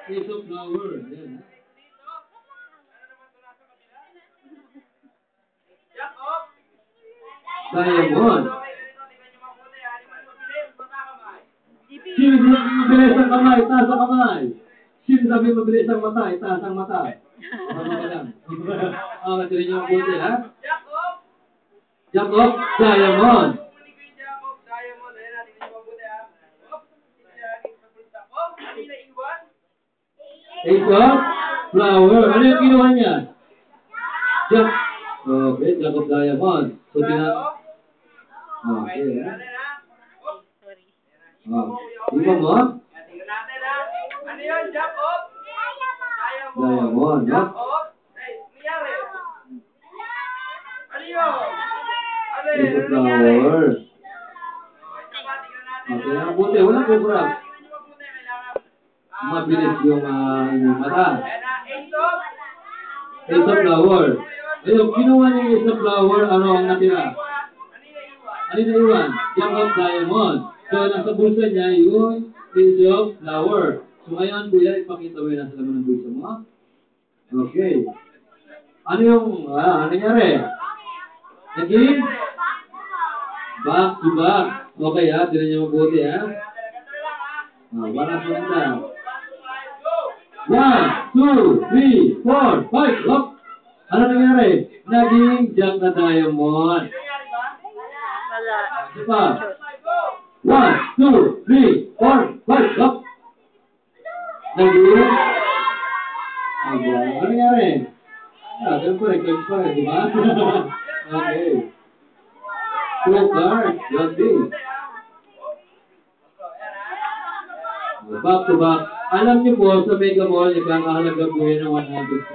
Ace of flower. Ayan. Diamond. Sino mabilis ang kamay? Taas ang kamay. Sino sabi mabilis ang mata? Itaas ang mata. Ano ka lang? Matirin niyo ang puti, ha? Jacob. Diamond. Ace of flower. Ano yung kinuha niya? Okay, Jacob Diamond. So, okay, ha? Iba mo? Ano yun, Jacob? Diamond, no? Jacob? Ano yun? Ace of flower. Okay, ang puti. Walang kukurap. Mabilis yung inyong mata. Ace of flower. Ayun, kinuha niya yung ace of flower. Ano ang natira? Ano na iwan? Jacob Diamond. So, nasa bulsa niya yung ace of flower. So, ngayon, kuya, ipakita mo yung nasa laman ng bulsa mo. Okay. Ano yung, ano nangyari? Naging? Back to back. Okay, ha? Tira niyo mabuti, ha? Wala sa ganda. 1, 2, 3, 4, 5. Look! Ano nangyari? Naging Jack na Diamond. Wala. Diba? 1, 2, 3, 4, 5. Look! Naging? Ayan. Ano nangyari? Ganun pa rin. Ganun pa rin. Diba? Okay. 2 cards. Lovely. Back to back. Alam niyo po, sa Mega Mall, nagkakahalaga po yan ng 100.